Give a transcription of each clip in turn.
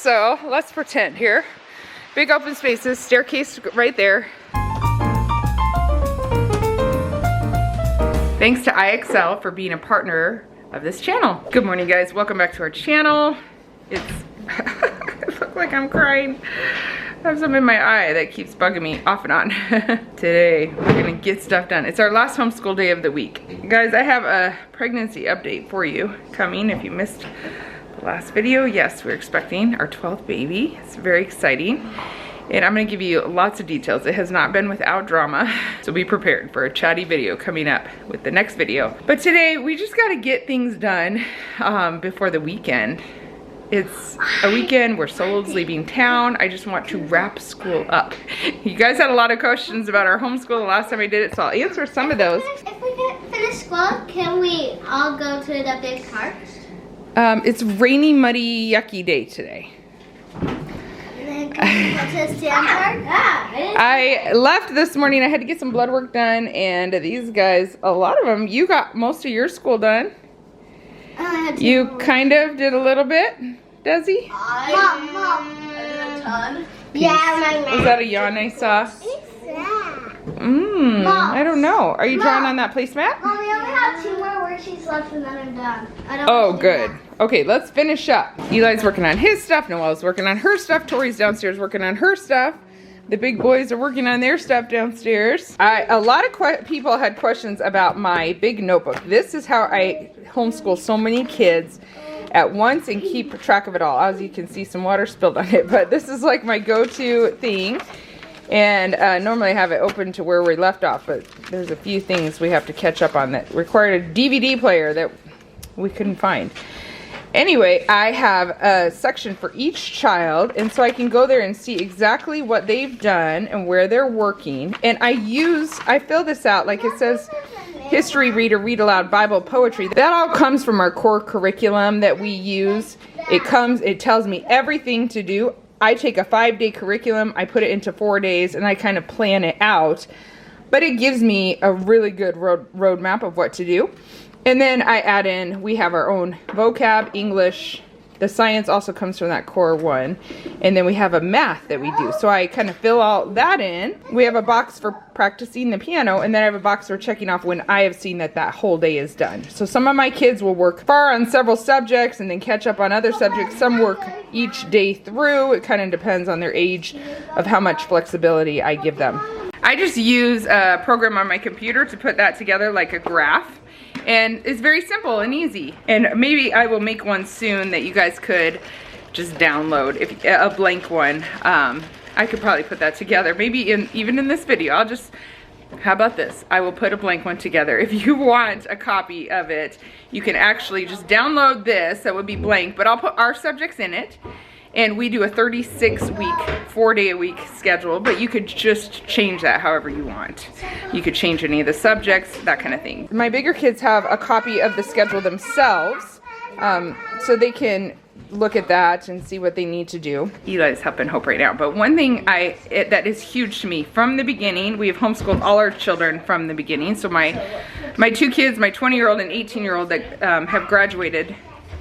so let's pretend here. Big open spaces, staircase right there. Thanks to IXL for being a partner of this channel. Good morning, guys. Welcome back to our channel. It's, I look like I'm crying. I have something in my eye that keeps bugging me off and on. Today, we're gonna get stuff done. It's our last homeschool day of the week. Guys, I have a pregnancy update for you coming if you missed the last video. Yes, we're expecting our 12th baby. It's very exciting. And I'm gonna give you lots of details. It has not been without drama. So be prepared for a chatty video coming up with the next video. But today, we just gotta get things done before the weekend. It's a weekend where Soul's leaving town. I just want to wrap school up. You guys had a lot of questions about our homeschool the last time I did it, so I'll answer some of those. If we get finished school, can we all go to the big park? It's rainy, muddy, yucky day today. And then can we go to the sand park? I left this morning. I had to get some blood work done, and these guys, a lot of them, you got most of your school done. You kind of did a little bit, Desi? Mom. I did a ton. Yeah, my Was that a yawn I saw? I don't know. Are you drawing on that placemat? Mom, we only have 2 more worksheets left and then I'm done. Oh, good. Okay, let's finish up. Eli's working on his stuff. Noelle's working on her stuff. Tori's downstairs working on her stuff. The big boys are working on their stuff downstairs. A lot of people had questions about my big notebook. This is how I homeschool so many kids at once and keep track of it all. As you can see, some water spilled on it, but this is like my go-to thing. And normally I have it open to where we left off, but there's a few things we have to catch up on that required a DVD player that we couldn't find. Anyway, I have a section for each child, and so I can go there and see exactly what they've done and where they're working. And I fill this out like it says history, reader, read aloud, Bible, poetry. That all comes from our core curriculum that we use. It tells me everything to do. I take a 5-day curriculum, I put it into 4 days, and I kind of plan it out. But it gives me a really good roadmap of what to do. And then I add in, we have our own vocab, English, the science also comes from that core one. And then we have a math that we do. So I kind of fill all that in. We have a box for practicing the piano, and then I have a box for checking off when I have seen that whole day is done. So some of my kids will work far on several subjects and then catch up on other subjects. Some work each day through. It kind of depends on their age of how much flexibility I give them. I just use a program on my computer to put that together like a graph. And it's very simple and easy. And maybe I will make one soon that you guys could just download, a blank one. I could probably put that together. Maybe even in this video, how about this? I will put a blank one together. If you want a copy of it, you can actually just download this. That would be blank, but I'll put our subjects in it. And we do a 36-week, 4-day-a-week schedule, but you could just change that however you want. You could change any of the subjects, that kind of thing. My bigger kids have a copy of the schedule themselves, so they can look at that and see what they need to do. Eli's helping Hope right now, but one thing that is huge to me from the beginning, we have homeschooled all our children from the beginning. So my 2 kids, my 20-year-old and 18-year-old that have graduated,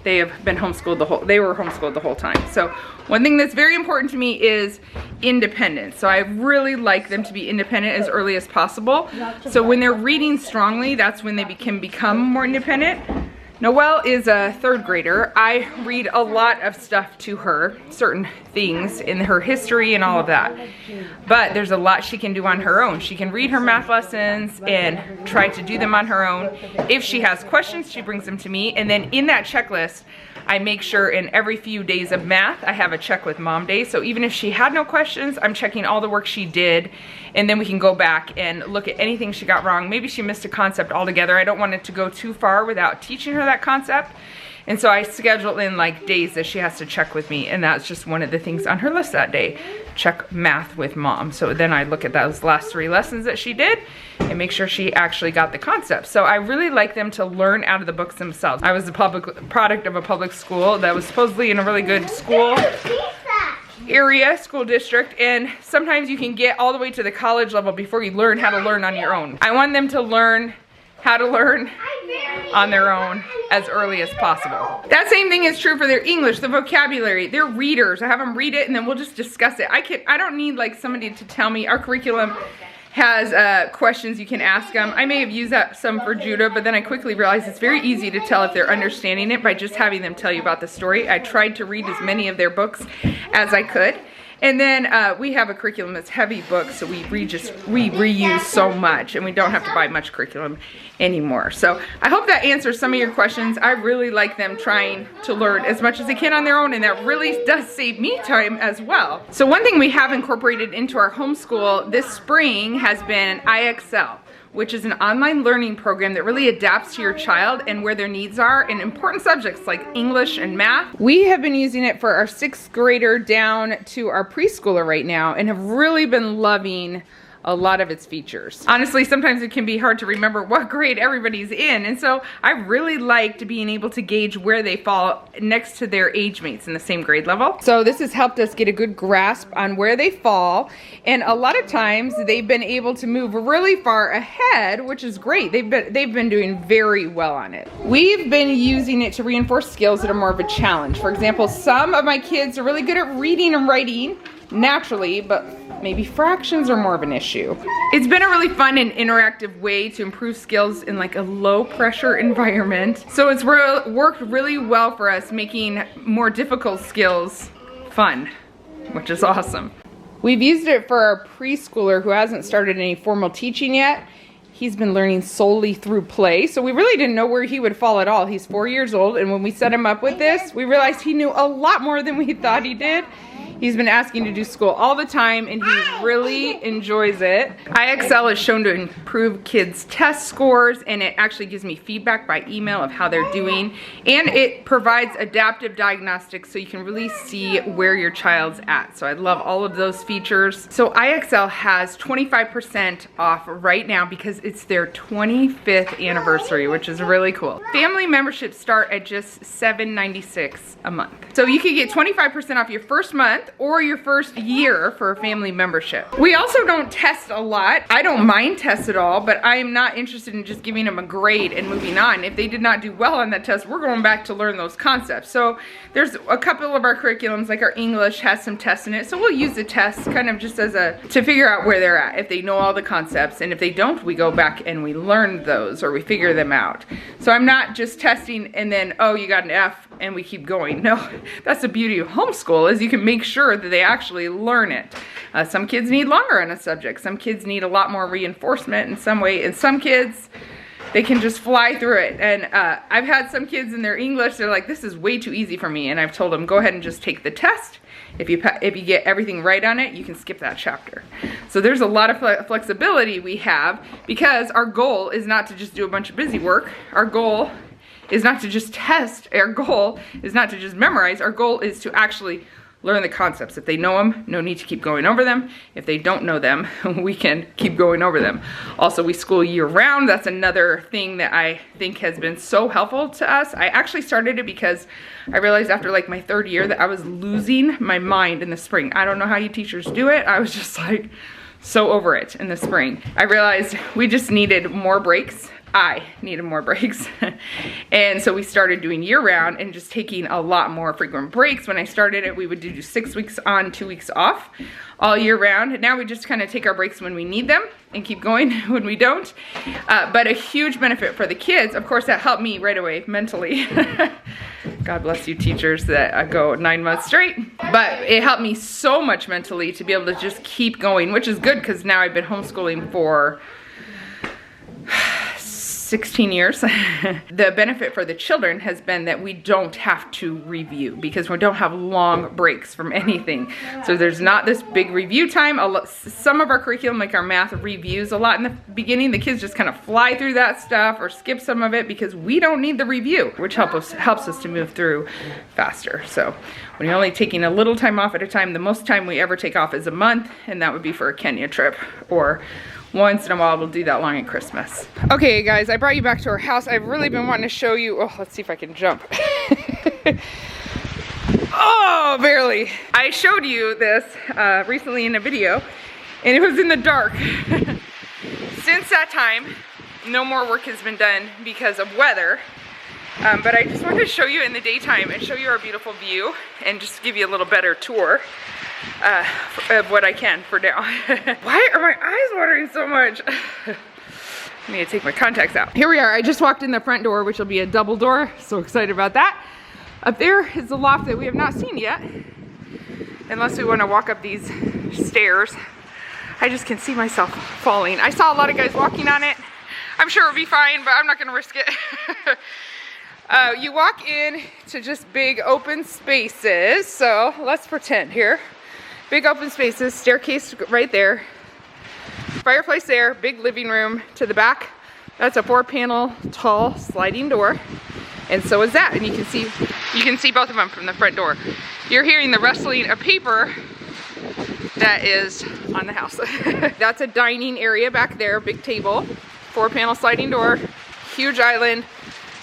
they have been homeschooled they were homeschooled the whole time. So one thing that's very important to me is independence. So I really like them to be independent as early as possible. So when they're reading strongly, that's when they can become more independent. Noelle is a 3rd grader. I read a lot of stuff to her, certain things in her history and all of that. But there's a lot she can do on her own. She can read her math lessons and try to do them on her own. If she has questions, she brings them to me. And then in that checklist, I make sure in every few days of math, I have a check with mom day. So even if she had no questions, I'm checking all the work she did. And then we can go back and look at anything she got wrong. Maybe she missed a concept altogether. I don't want it to go too far without teaching her that concept. And so I schedule in like days that she has to check with me. And that's just one of the things on her list that day. Check math with mom. So then I look at those last 3 lessons that she did and make sure she actually got the concept. So I really like them to learn out of the books themselves. I was a product of a public school that was supposedly in a really good school area, school district, and sometimes you can get all the way to the college level before you learn how to learn on your own. I want them to learn how to learn on their own as early as possible. That same thing is true for their English, the vocabulary, their readers. I have them read it and then we'll just discuss it. I don't need like somebody to tell me. Our curriculum has questions you can ask them. I may have used that some for Judah, but then I quickly realized it's very easy to tell if they're understanding it by just having them tell you about the story. I tried to read as many of their books as I could. And then we have a curriculum that's heavy books, so we reuse so much, and we don't have to buy much curriculum anymore. So I hope that answers some of your questions. I really like them trying to learn as much as they can on their own, and that really does save me time as well. So one thing we have incorporated into our homeschool this spring has been IXL, which is an online learning program that really adapts to your child and where their needs are in important subjects like English and math. We have been using it for our 6th grader down to our preschooler right now and have really been loving a lot of its features. Honestly, sometimes it can be hard to remember what grade everybody's in, and so I really liked being able to gauge where they fall next to their age mates in the same grade level. So this has helped us get a good grasp on where they fall, and a lot of times they've been able to move really far ahead, which is great. They've been doing very well on it. We've been using it to reinforce skills that are more of a challenge. For example, some of my kids are really good at reading and writing naturally, but maybe fractions are more of an issue. It's been a really fun and interactive way to improve skills in like a low pressure environment. So it's worked really well for us, making more difficult skills fun, which is awesome. We've used it for our preschooler who hasn't started any formal teaching yet. He's been learning solely through play, so we really didn't know where he would fall at all. He's 4 years old, and when we set him up with this, we realized he knew a lot more than we thought he did. He's been asking to do school all the time, and he really enjoys it. IXL is shown to improve kids' test scores, and it actually gives me feedback by email of how they're doing. And it provides adaptive diagnostics so you can really see where your child's at. So I love all of those features. So IXL has 25% off right now because it's their 25th anniversary, which is really cool. Family memberships start at just $7.96 a month. So you can get 25% off your first month or your first year for a family membership. We also don't test a lot. I don't mind tests at all, but I am not interested in just giving them a grade and moving on. If they did not do well on that test, we're going back to learn those concepts. So there's a couple of our curriculums, like our English has some tests in it, so we'll use the tests kind of just as to figure out where they're at, if they know all the concepts, and if they don't, we go back and we learn those or we figure them out. So I'm not just testing and then, oh, you got an F and we keep going. No, that's the beauty of homeschool, is you can make sure that they actually learn it. Some kids need longer on a subject. Some kids need a lot more reinforcement in some way. And some kids, they can just fly through it. And I've had some kids in their English, they're like, this is way too easy for me. And I've told them, go ahead and just take the test. If you get everything right on it, you can skip that chapter. So there's a lot of flexibility we have, because our goal is not to just do a bunch of busy work. Our goal is not to just test. Our goal is not to just memorize. Our goal is to actually learn the concepts. If they know them, no need to keep going over them. If they don't know them, we can keep going over them. Also, we school year round. That's another thing that I think has been so helpful to us. I actually started it because I realized after like my 3rd year that I was losing my mind in the spring. I don't know how you teachers do it. I was just like so over it in the spring. I realized we just needed more breaks. I needed more breaks. And so we started doing year round and just taking a lot more frequent breaks. When I started it, we would do 6 weeks on, 2 weeks off all year round. And now we just kind of take our breaks when we need them and keep going when we don't. But a huge benefit for the kids, of course, that helped me right away mentally. God bless you teachers that go 9 months straight. But it helped me so much mentally to be able to just keep going, which is good because now I've been homeschooling for 16 years. The benefit for the children has been that we don't have to review because we don't have long breaks from anything. So there's not this big review time. Some of our curriculum, like our math, reviews a lot in the beginning. The kids just kind of fly through that stuff or skip some of it because we don't need the review, which helps us to move through faster. So when you're only taking a little time off at a time, the most time we ever take off is a month, and that would be for a Kenya trip, or once in a while we'll do that long at Christmas. Okay guys, I brought you back to our house. I've really been wanting to show you, oh, let's see if I can jump. Oh, barely. I showed you this recently in a video and it was in the dark. Since that time, no more work has been done because of weather. But I just wanted to show you in the daytime and show you our beautiful view and just give you a little better tour of what I can for now. Why are my eyes watering so much? I need to take my contacts out. Here we are. I just walked in the front door, which will be a double door. So excited about that. Up there is the loft that we have not seen yet. Unless we want to walk up these stairs. I just can see myself falling. I saw a lot of guys walking on it. I'm sure it'll be fine, but I'm not gonna risk it. You walk in to just big open spaces. So let's pretend here. Big open spaces, staircase right there. Fireplace there, big living room to the back. That's a 4-panel tall sliding door. And so is that. And you can see both of them from the front door. You're hearing the rustling of paper that is on the house. That's a dining area back there, big table, 4-panel sliding door, huge island,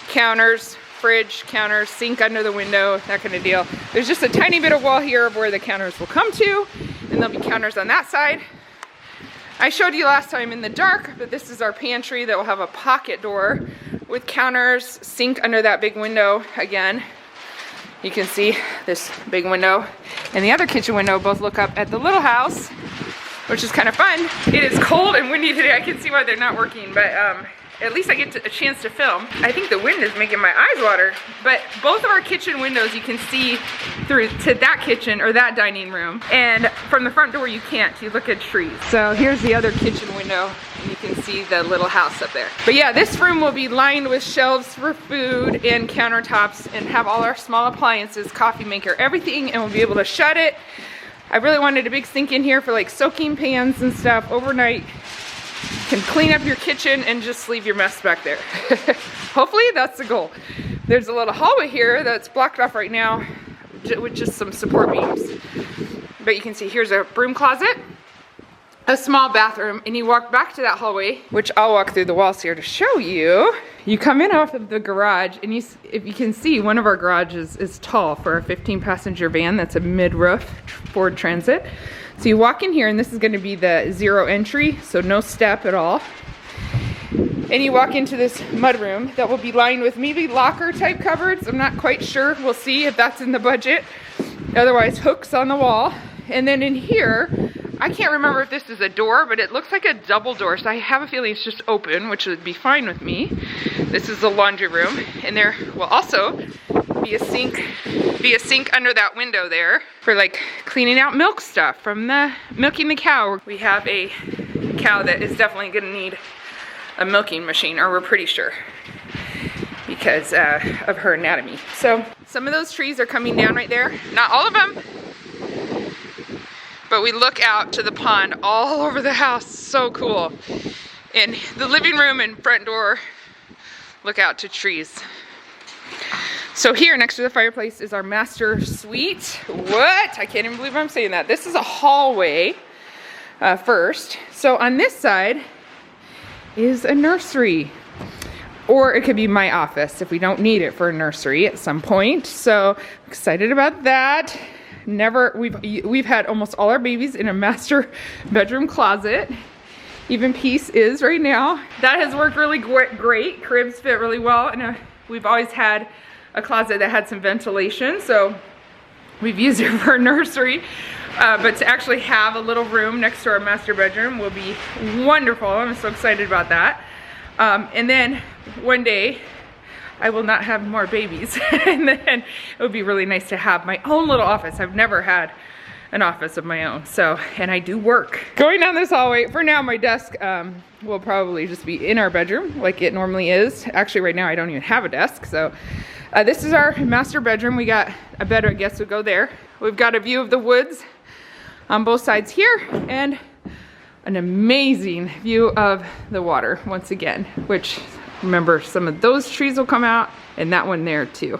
counters, fridge, counters, sink under the window, that kind of deal. There's just a tiny bit of wall here of where the counters will come to, and there'll be counters on that side. I showed you last time in the dark, but this is our pantry that will have a pocket door with counters, sink under that big window again. You can see this big window and the other kitchen window both look up at the little house, which is kind of fun. It is cold and windy today. I can see why they're not working, but at least I get a chance to film. I think the wind is making my eyes water, but both of our kitchen windows you can see through to that kitchen or that dining room, and from the front door you can't. You look at trees. So here's the other kitchen window, and you can see the little house up there. But yeah, this room will be lined with shelves for food and countertops and have all our small appliances, coffee maker, everything, and we'll be able to shut it. I really wanted a big sink in here for like soaking pans and stuff overnight. Can clean up your kitchen and just leave your mess back there. Hopefully that's the goal. There's a little hallway here that's blocked off right now with just some support beams. But you can see here's a broom closet, a small bathroom, and you walk back to that hallway, which I'll walk through the walls here to show you. You come in off of the garage, and if you can see, one of our garages is tall for a 15-passenger van. That's a mid-roof Ford Transit. So you walk in here, and this is going to be the 0 entry, so no step at all. And you walk into this mudroom that will be lined with maybe locker type cupboards. I'm not quite sure. We'll see if that's in the budget. Otherwise, hooks on the wall. And then in here, I can't remember if this is a door, but it looks like a double door. So I have a feeling it's just open, which would be fine with me. This is the laundry room, and there will also be a sink under that window there for like cleaning out milk stuff from the milking the cow. We have a cow that is definitely gonna need a milking machine, or we're pretty sure, because of her anatomy. So some of those trees are coming down right there. Not all of them, but we look out to the pond all over the house. So cool. And the living room and front door look out to trees. So here next to the fireplace is our master suite. What? I can't even believe I'm saying that. This is a hallway first. So on this side is a nursery, or it could be my office if we don't need it for a nursery at some point. So excited about that. We've had almost all our babies in a master bedroom closet. Even Peace is right now. That has worked really great. Cribs fit really well, and we've always had a closet that had some ventilation, so we've used it for a nursery. But to actually have a little room next to our master bedroom will be wonderful. I'm so excited about that. And then one day I will not have more babies. And then it would be really nice to have my own little office. I've never had an office of my own, so, and I do work. Going down this hallway, for now my desk will probably just be in our bedroom like it normally is. Actually right now I don't even have a desk, so this is our master bedroom. We got a bed, I guess, would go there. We've got a view of the woods on both sides here, and an amazing view of the water once again, which, remember, some of those trees will come out, and that one there too.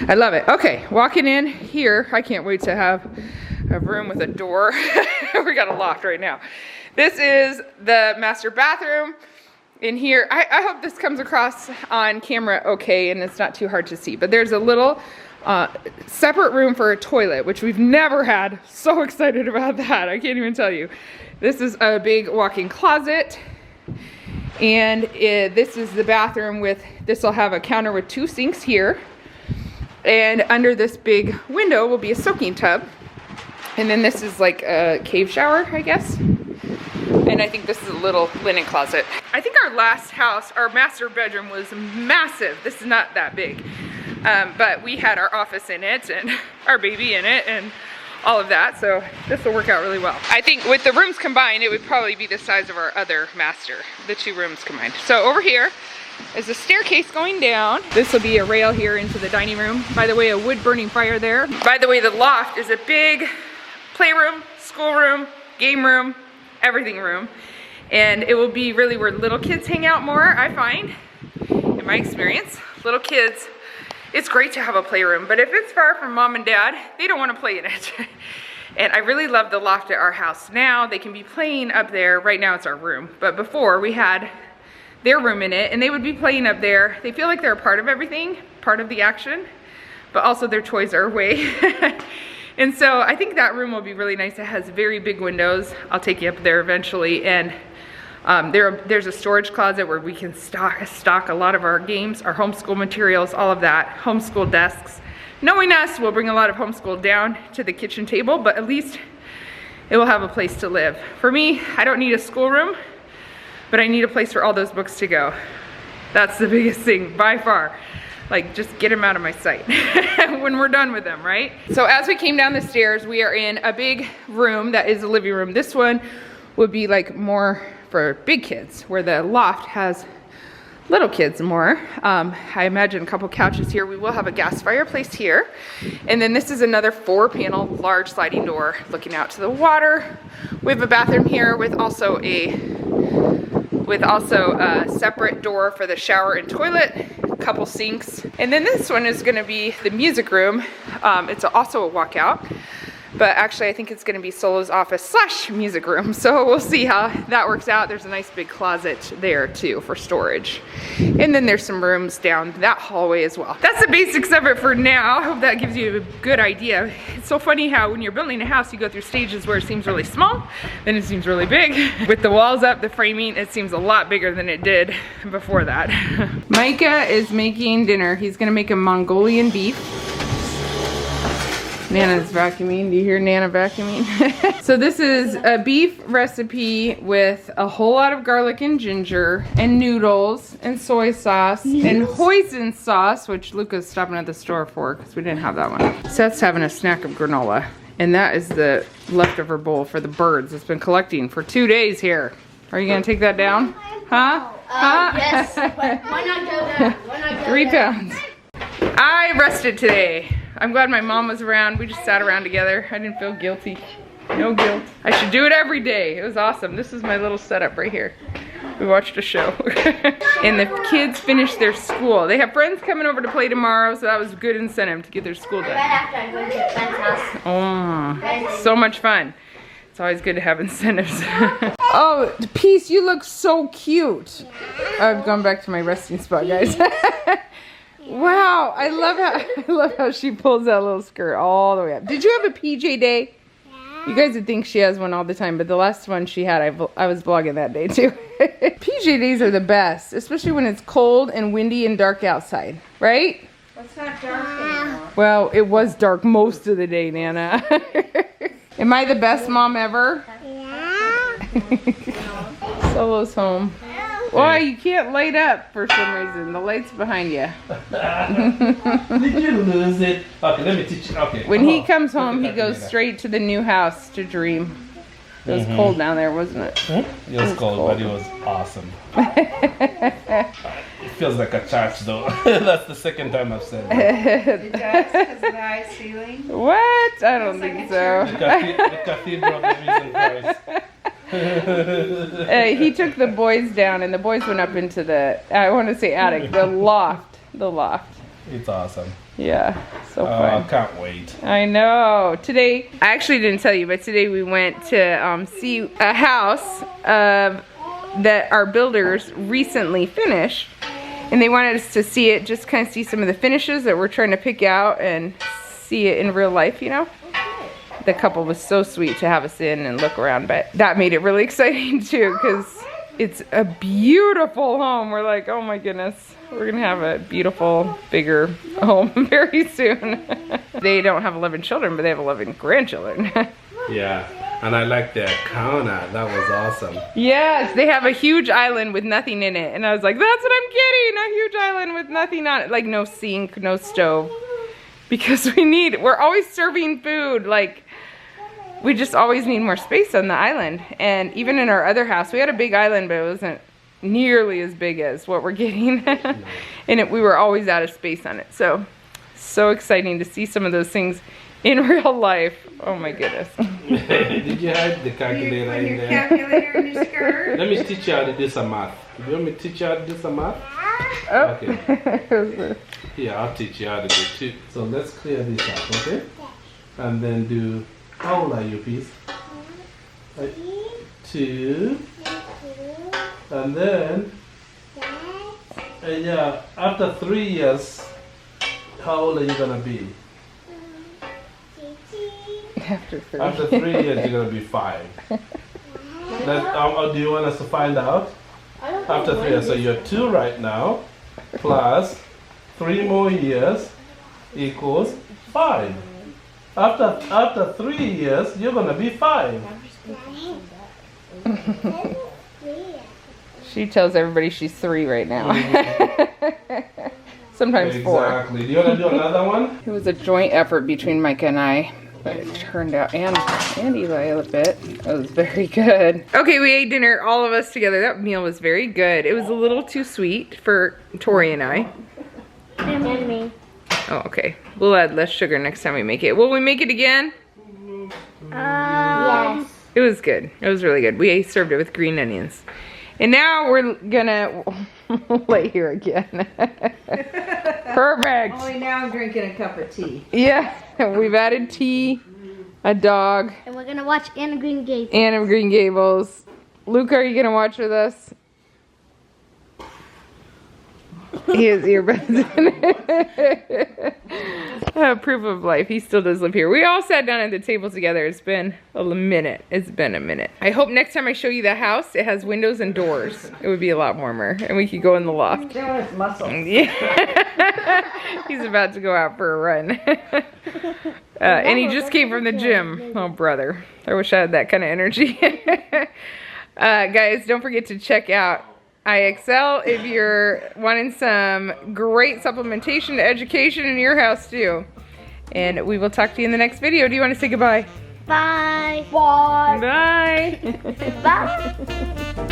I love it. Okay, walking in here, I can't wait to have a room with a door. We got a loft right now. This is the master bathroom. In here, I hope this comes across on camera okay and it's not too hard to see, but there's a little separate room for a toilet, which we've never had. So excited about that, I can't even tell you. This is a big walk-in closet And this is the bathroom with, this will have a counter with 2 sinks here. And under this big window will be a soaking tub. And then this is like a cave shower, I guess. And I think this is a little linen closet. I think our last house, our master bedroom was massive. This is not that big. But we had our office in it and our baby in it and all of that. So this will work out really well. I think with the rooms combined, it would probably be the size of our other master, the 2 rooms combined. So over here is a staircase going down. This will be a rail here into the dining room. By the way, a wood burning fire there. By the way, the loft is a big playroom, schoolroom, game room, everything room. And it will be really where little kids hang out more, I find, in my experience. Little kids, it's great to have a playroom, but if it's far from mom and dad, they don't want to play in it. And I really love the loft at our house. Now they can be playing up there. Right now it's our room, but before we had their room in it and they would be playing up there. They feel like they're a part of everything, part of the action, but also their toys are away. And so I think that room will be really nice. It has very big windows. I'll take you up there eventually. And there's a storage closet where we can stock a lot of our games, our homeschool materials, all of that. Homeschool desks. Knowing us, we'll bring a lot of homeschool down to the kitchen table, but at least it will have a place to live. For me, I don't need a schoolroom, but I need a place for all those books to go. That's the biggest thing by far. Like, just get them out of my sight when we're done with them, right? So as we came down the stairs, we are in a big room that is a living room. This one would be like more for big kids, where the loft has little kids more. I imagine a couple couches here. We will have a gas fireplace here. And then this is another 4-panel large sliding door looking out to the water. We have a bathroom here with also a separate door for the shower and toilet, a couple sinks. And then this one is gonna be the music room. It's also a walkout, but actually I think it's gonna be Solo's office / music room. So we'll see how that works out. There's a nice big closet there too for storage. And then there's some rooms down that hallway as well. That's the basics of it for now. I hope that gives you a good idea. It's so funny how when you're building a house, you go through stages where it seems really small, then it seems really big. With the walls up, the framing, it seems a lot bigger than it did before that. Micah is making dinner. He's gonna make a Mongolian beef. Nana's vacuuming. Do you hear Nana vacuuming? So this is a beef recipe with a whole lot of garlic and ginger and noodles and soy sauce and hoisin sauce, which Luka's stopping at the store for because we didn't have that one. Seth's having a snack of granola, and that is the leftover bowl for the birds. It's been collecting for 2 days here. Are you gonna take that down? Huh? Yes. Why not go down? Why not go 3 down? pounds. I rested today. I'm glad my mom was around. We just sat around together. I didn't feel guilty. No guilt. I should do it every day. It was awesome. This is my little setup right here. We watched a show. And the kids finished their school. They have friends coming over to play tomorrow, so that was a good incentive to get their school done. Right after I go to Ben's house. Oh, so much fun. It's always good to have incentives. Oh, Peace, you look so cute. I've gone back to my resting spot, guys. Wow, I love how she pulls that little skirt all the way up. Did you have a PJ day? Yeah. You guys would think she has one all the time, but the last one she had, I was vlogging that day too. PJ days are the best, especially when it's cold and windy and dark outside, right? It's not dark anymore. Well, it was dark most of the day, Nana. Am I the best mom ever? Yeah. Solo's home. Why, you can't light up for some reason. The light's behind you. Did you lose it? Okay, let me teach you. Okay. When he comes home, he goes straight to the new house to dream. It was cold down there, wasn't it? It was cold, but it was awesome. It feels like a church, though. That's the second time I've said that. It does because of the high ceiling. What? I don't think so. The cathedral of the reason Christ. He took the boys down, and the boys went up into the, I want to say attic, the loft. The loft. It's awesome. Yeah, so fun. I can't wait. I know. Today, I actually didn't tell you, but today we went to see a house that our builders recently finished. And they wanted us to see it, just kind of see some of the finishes that we're trying to pick out and see it in real life, you know? The couple was so sweet to have us in and look around, but that made it really exciting too, because It's a beautiful home. We're like, oh my goodness, we're gonna have a beautiful, bigger home very soon. They don't have 11 children, but they have 11 grandchildren. Yeah, and I like the counter. That was awesome. Yes, they have a huge island with nothing in it. And I was like, that's what I'm getting, a huge island with nothing on it. Like no sink, no stove. Because we're always serving food. Like, we just always need more space on the island. And even in our other house, we had a big island, but it wasn't nearly as big as what we're getting. And we were always out of space on it. So exciting to see some of those things in real life. Oh my goodness. Did you have the calculator in Your there? calculator in your skirt. Let me teach you how to do some math. You want me to teach you how to do some math? Oh. Okay. Yeah, I'll teach you how to do two. So let's clear this up, okay? And then do, how old are you, please? 2. And then, yeah, after 3 years, how old are you gonna be? After 3. After 3 years, you're gonna be 5. Do you want us to find out? After 3 years, so you're 2 right now, plus 3 more years equals 5. After 3 years, you're gonna be 5. She tells everybody she's 3 right now. Sometimes 4. Exactly. Do you want to do another one? It was a joint effort between Micah and I. But it turned out, and Eli a bit. It was very good. Okay, we ate dinner, all of us together. That meal was very good. It was a little too sweet for Tori and I. And me. Oh, okay. We'll add less sugar next time we make it. Will we make it again? Yes. It was good. It was really good. We served it with green onions. And now we're gonna lay here again. Perfect. Only now I'm drinking a cup of tea. Yeah, we've added tea, a dog, And we're gonna watch Anne of Green Gables. Anne of Green Gables. Luka, are you gonna watch with us? He has earbuds in. Proof of life. He still does live here. We all sat down at the table together. It's been a minute. It's been a minute. I hope next time I show you the house, it has windows and doors. It would be a lot warmer, and we could go in the loft. Showing his muscles. Yeah. He's about to go out for a run. And he just came from the gym. Oh, brother. I wish I had that kind of energy. Guys, don't forget to check out IXL if you're wanting some great supplementation to education in your house too. And we will talk to you in the next video. Do you want to say goodbye? Bye. Bye. Bye. Bye.